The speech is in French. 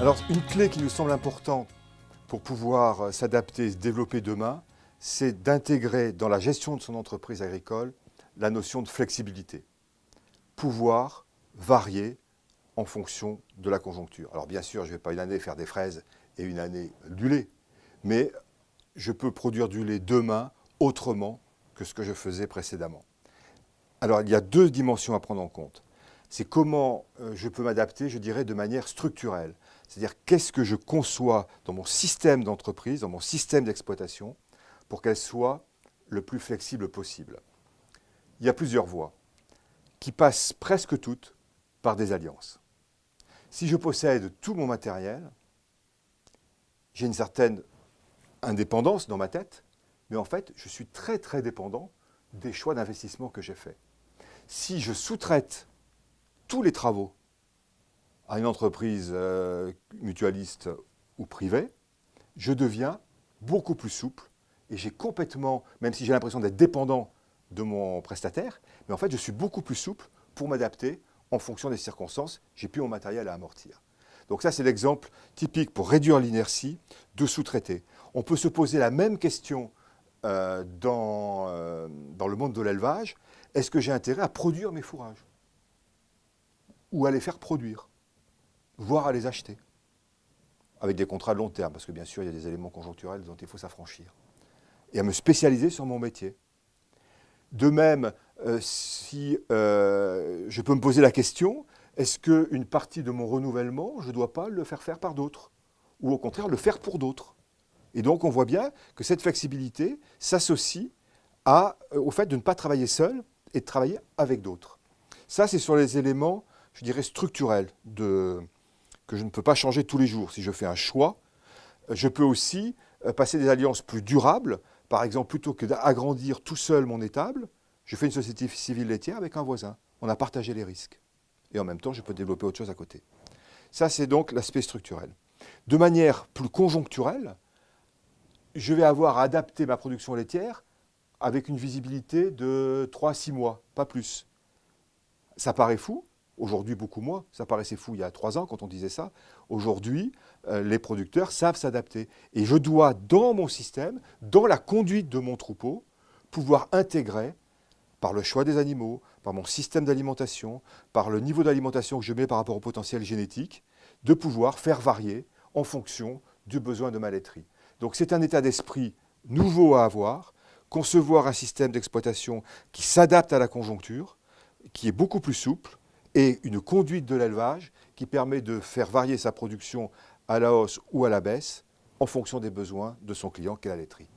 Alors, une clé qui nous semble importante pour pouvoir s'adapter et se développer demain, c'est d'intégrer dans la gestion de son entreprise agricole la notion de flexibilité. Pouvoir varier en fonction de la conjoncture. Alors bien sûr, je ne vais pas une année faire des fraises et une année du lait, mais je peux produire du lait demain autrement que ce que je faisais précédemment. Alors il y a deux dimensions à prendre en compte. C'est comment je peux m'adapter, je dirais, de manière structurelle. C'est-à-dire qu'est-ce que je conçois dans mon système d'entreprise, dans mon système d'exploitation, pour qu'elle soit le plus flexible possible. Il y a plusieurs voies qui passent presque toutes par des alliances. Si je possède tout mon matériel, j'ai une certaine indépendance dans ma tête, mais en fait, je suis très très dépendant des choix d'investissement que j'ai faits. Si je sous-traite tous les travaux à une entreprise mutualiste ou privée, je deviens beaucoup plus souple et j'ai complètement, même si j'ai l'impression d'être dépendant de mon prestataire, mais en fait je suis beaucoup plus souple pour m'adapter en fonction des circonstances, j'ai plus mon matériel à amortir. Donc ça c'est l'exemple typique pour réduire l'inertie de sous-traiter. On peut se poser la même question dans le monde de l'élevage, est-ce que j'ai intérêt à produire mes fourrages ou à les faire produire, voire à les acheter, avec des contrats de long terme, parce que bien sûr, il y a des éléments conjoncturels dont il faut s'affranchir, et à me spécialiser sur mon métier. De même, si je peux me poser la question, est-ce qu'une partie de mon renouvellement, je ne dois pas le faire par d'autres, ou au contraire le faire pour d'autres? Et donc on voit bien que cette flexibilité s'associe au fait de ne pas travailler seul et de travailler avec d'autres. Ça, c'est sur les éléments, je dirais, structurels que je ne peux pas changer tous les jours. Si je fais un choix, je peux aussi passer des alliances plus durables. Par exemple, plutôt que d'agrandir tout seul mon étable, je fais une société civile laitière avec un voisin. On a partagé les risques. Et en même temps, je peux développer autre chose à côté. Ça, c'est donc l'aspect structurel. De manière plus conjoncturelle, je vais avoir à adapter ma production laitière avec une visibilité de 3 à 6 mois, pas plus. Ça paraît fou, aujourd'hui beaucoup moins, ça paraissait fou il y a 3 ans quand on disait ça. Aujourd'hui, les producteurs savent s'adapter. Et je dois, dans mon système, dans la conduite de mon troupeau, pouvoir intégrer, par le choix des animaux, par mon système d'alimentation, par le niveau d'alimentation que je mets par rapport au potentiel génétique, de pouvoir faire varier en fonction du besoin de ma laiterie. Donc c'est un état d'esprit nouveau à avoir, concevoir un système d'exploitation qui s'adapte à la conjoncture, qui est beaucoup plus souple, et une conduite de l'élevage qui permet de faire varier sa production à la hausse ou à la baisse en fonction des besoins de son client qu'est la laiterie.